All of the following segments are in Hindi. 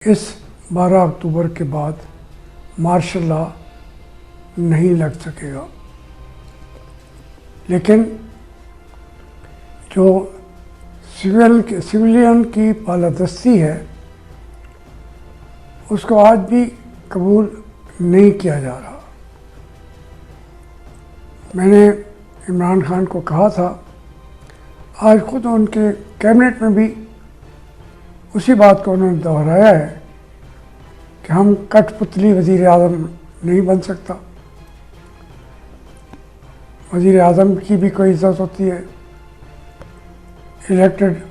इस 12 अक्टूबर के बाद मार्शल लॉ नहीं लग सकेगा, लेकिन जो सिविलियन की बालादस्ती है उसको आज भी कबूल नहीं किया जा रहा। मैंने इमरान खान को कहा था, आज खुद उनके कैबिनेट में भी उसी बात को उन्होंने दोहराया है कि हम कठपुतली वज़ीर आज़म नहीं बन सकता। वज़ीर आज़म की भी कोई इज़्ज़त होती है, इलेक्टेड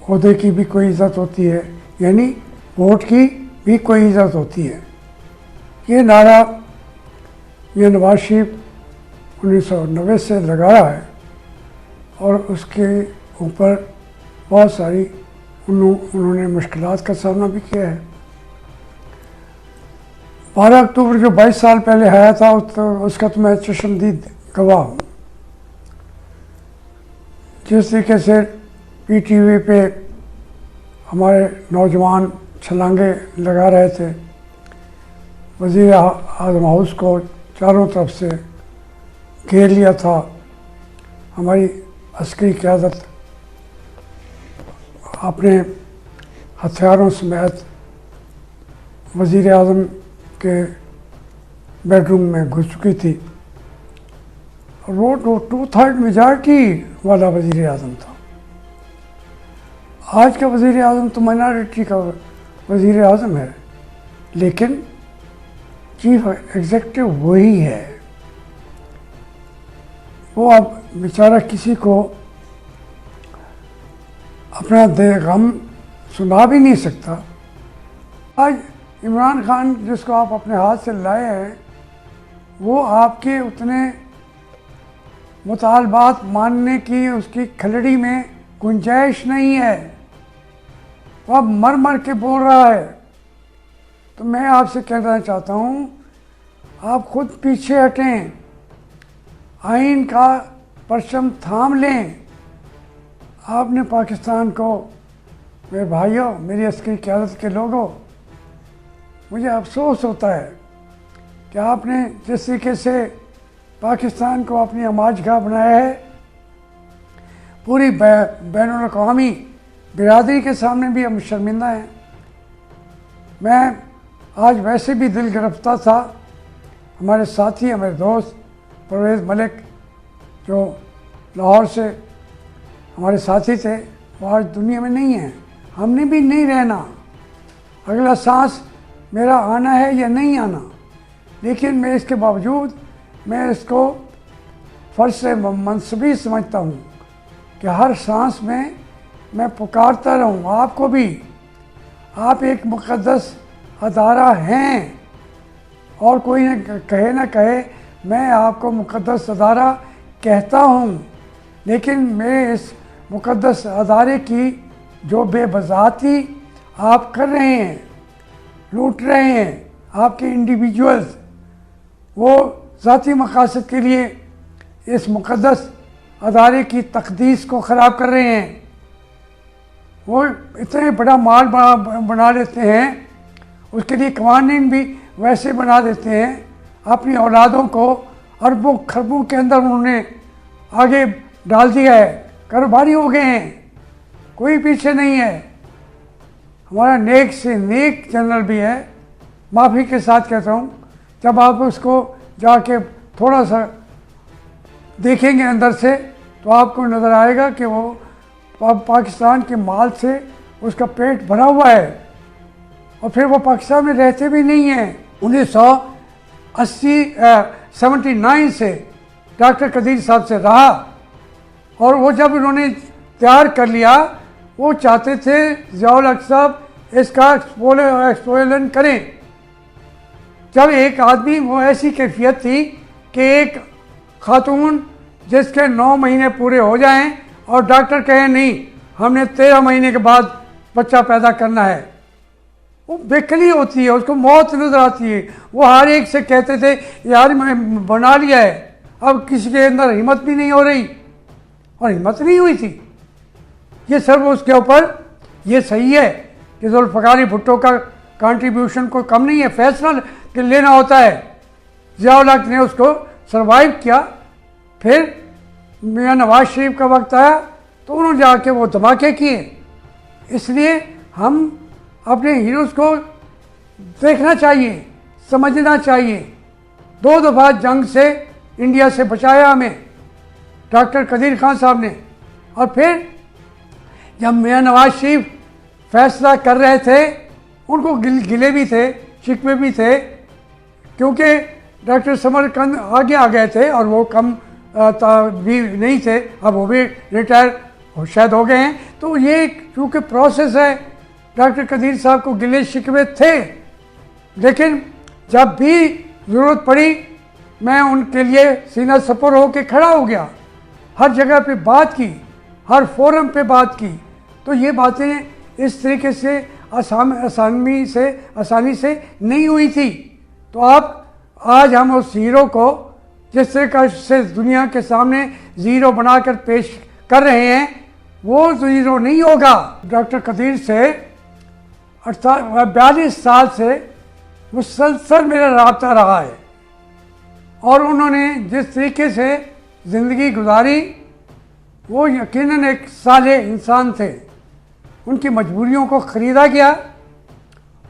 ओहदे की भी कोई इज़्ज़त होती है, यानी वोट की भी कोई इज़्ज़त होती है। ये नारा ये नवाज शरीफ 1990 से लगाया है और उसके ऊपर बहुत सारी उन्होंने मुश्किलात का सामना भी किया है। 12 अक्टूबर जो 22 साल पहले आया था उसका तो मैं चश्मदीद गवाह हूँ। जिस तरीके से PTV पे हमारे नौजवान छलांगे लगा रहे थे, वज़ीर आज़म हाउस को चारों तरफ से घेर लिया था, हमारी अस्करी क़यादत अपने हथियारों समेत वज़ीर आज़म के बेडरूम में घुस चुकी थी। वो 2/3 मेजॉरिटी वाला वज़ीर आज़म था। आज का वज़ीर आज़म तो माइनॉरिटी का वज़ीर आज़म है, लेकिन चीफ एग्जीक्यूटिव वही है। वो अब बेचारा किसी को अपना गम सुना भी नहीं सकता। आज इमरान खान जिसको आप अपने हाथ से लाए हैं, वो आपके उतने मुतालबात मानने की उसकी खलड़ी में गुंजाइश नहीं है। वो अब मर मर के बोल रहा है। तो मैं आपसे कहना चाहता हूँ, आप खुद पीछे हटें, आइन का परचम थाम लें। आपने पाकिस्तान को, मेरे भाइयों, मेरी अस्करी क़यादत के लोगों, मुझे अफसोस होता है कि आपने जिस तरीके से पाकिस्तान को अपनी अमाजगाह बनाया है, पूरी बैनुल-अक़वामी बिरादरी के सामने भी हम शर्मिंदा हैं। मैं आज वैसे भी दिल गिरफ्तार था। हमारे साथी, हमारे दोस्त परवेज़ मलिक जो लाहौर से हमारे साथी थे, वो आज दुनिया में नहीं हैं। हमने भी नहीं रहना। अगला सांस मेरा आना है या नहीं आना, लेकिन मैं इसके बावजूद मैं इसको फ़र्ज़ मनसबी समझता हूँ कि हर सांस में मैं पुकारता रहूँ आपको भी। आप एक मुक़द्दस अदारा हैं, और कोई न कहे, मैं आपको मुक़द्दस अदारा कहता हूँ, लेकिन मैं इस मुक़द्दस अदारे की जो बेवज़ाहती आप कर रहे हैं, लूट रहे हैं, आपके इंडिविजुअल्स वो ज़ाती मकासद के लिए इस मुक़द्दस अदारे की तक़दीस को ख़राब कर रहे हैं। वो इतने बड़ा माल बना लेते हैं, उसके लिए कवानीन भी वैसे बना देते हैं, अपनी औलादों को अरबों खरबों के अंदर उन्होंने आगे डाल दिया है, कारोबारी हो गए हैं, कोई पीछे नहीं है। हमारा नेक से नेक जनरल भी है, माफ़ी के साथ कहता हूँ, जब आप उसको जाके थोड़ा सा देखेंगे अंदर से तो आपको नज़र आएगा कि वो पाकिस्तान के माल से उसका पेट भरा हुआ है, और फिर वो पाकिस्तान में रहते भी नहीं हैं। 1979 से डॉक्टर कदीर साहब से रहा, और वो जब उन्होंने तैयार कर लिया, वो चाहते थे ज़ियाउल हक साहब इसका एक्सपोलन करें। जब एक आदमी, वो ऐसी कैफियत थी कि एक खातून जिसके 9 महीने पूरे हो जाएं और डॉक्टर कहे नहीं, हमने 13 महीने के बाद बच्चा पैदा करना है, वो बेकली होती है, उसको मौत नज़र आती है। वो हर एक से कहते थे, यार मैं बना लिया है, अब किसी के अंदर हिम्मत भी नहीं हो रही, और हिम्मत नहीं हुई थी। ये सब उसके ऊपर, ये सही है कि ज़ुल्फ़िकार भुट्टो का कंट्रीब्यूशन कोई कम नहीं है, फैसला लेना होता है। ज़िया-उल हक ने उसको सरवाइव किया। फिर मियाँ नवाज शरीफ का वक्त आया तो उन्होंने जाके वो धमाके किए। इसलिए हम अपने हीरोज़ को देखना चाहिए, समझना चाहिए। 2 दफ़ा जंग से इंडिया से बचाया हमें डॉक्टर कदीर खान साहब ने। और फिर जब मियाँ नवाज शरीफ फैसला कर रहे थे, उनको गिले भी थे, शिकवे भी थे, क्योंकि डॉक्टर समरकंद आगे आ गए थे और वो कम भी नहीं थे, अब वो भी रिटायर शायद हो गए हैं। तो ये क्योंकि प्रोसेस है, डॉक्टर कदीर साहब को गिले शिकवे थे, लेकिन जब भी ज़रूरत पड़ी मैं उनके लिए सीना सपुर होकर खड़ा हो गया, हर जगह पे बात की, हर फोरम पे बात की। तो ये बातें इस तरीके से आसानी से नहीं हुई थी। तो आज हम उस हीरो को जिस तरह से दुनिया के सामने ज़ीरो बनाकर पेश कर रहे हैं, वो ज़ीरो नहीं होगा। डॉक्टर कदीर से 42 साल से मुसलसल मेरा रब्ता रहा है और उन्होंने जिस तरीके से ज़िंदगी गुजारी वो यकीनन एक साले इंसान थे। उनकी मजबूरियों को ख़रीदा गया।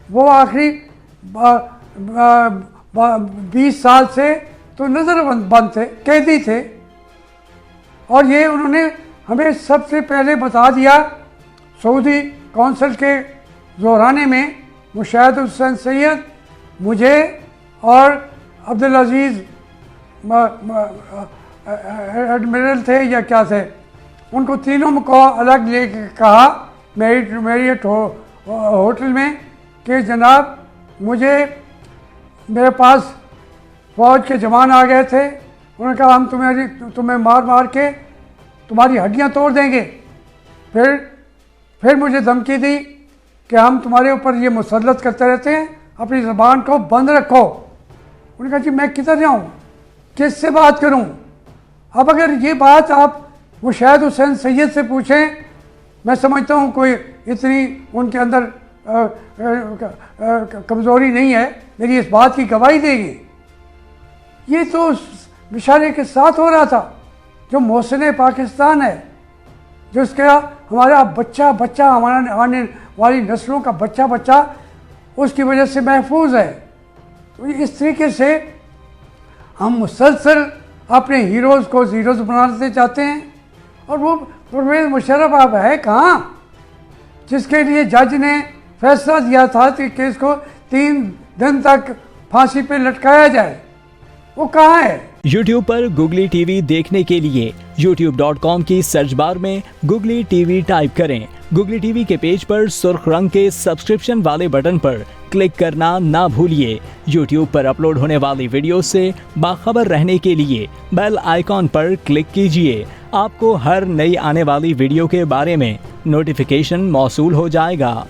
वो आखिरी 20 साल से तो नज़रबंद थे, कैदी थे। और ये उन्होंने हमें सबसे पहले बता दिया सऊदी कौंसिल के ज़ोराने में। मुशाहिद हुसैन सैयद, मुझे और अब्दुल अजीज़ एडमिरल थे या क्या थे, उनको तीनों को अलग लेके कहा मेरियट होटल में कि जनाब मेरे पास फ़ौज के जवान आ गए थे। उन्होंने कहा हम तुम्हें मार के तुम्हारी हड्डियां तोड़ देंगे। फिर मुझे धमकी दी कि हम तुम्हारे ऊपर ये मुसल्लत करते रहते हैं, अपनी ज़बान को बंद रखो। उन्होंने कहा जी मैं किधर जाऊँ, किससे बात करूँ। अब अगर ये बात आप मुशाहिद हुसैन सैयद से पूछें, मैं समझता हूँ कोई इतनी उनके अंदर कमज़ोरी नहीं है, मेरी इस बात की गवाही देगी। ये तो इशारे के साथ हो रहा था। जो मोहसिन पाकिस्तान है, जो इसका हमारा बच्चा हमारा आने वाली नस्लों का बच्चा उसकी वजह से महफूज है। तो इस तरीके से हम मुसलसल अपने हीरोज़ को ज़ीरोज़ बनाते चाहते हैं। और वो परवेज़ मुशर्रफ आप है कहाँ, जिसके लिए जज ने फैसला दिया था कि केस को 3 दिन तक फांसी पे लटकाया जाए, वो कहाँ है। YouTube पर Googly TV देखने के लिए youtube.com की सर्च बार में Googly TV टाइप करें। Googly TV के पेज पर सुर्ख रंग के सब्सक्रिप्शन वाले बटन पर क्लिक करना ना भूलिए। YouTube पर अपलोड होने वाली वीडियो से बाखबर रहने के लिए बेल आइकॉन पर क्लिक कीजिए। आपको हर नई आने वाली वीडियो के बारे में नोटिफिकेशन मौसूल हो जाएगा।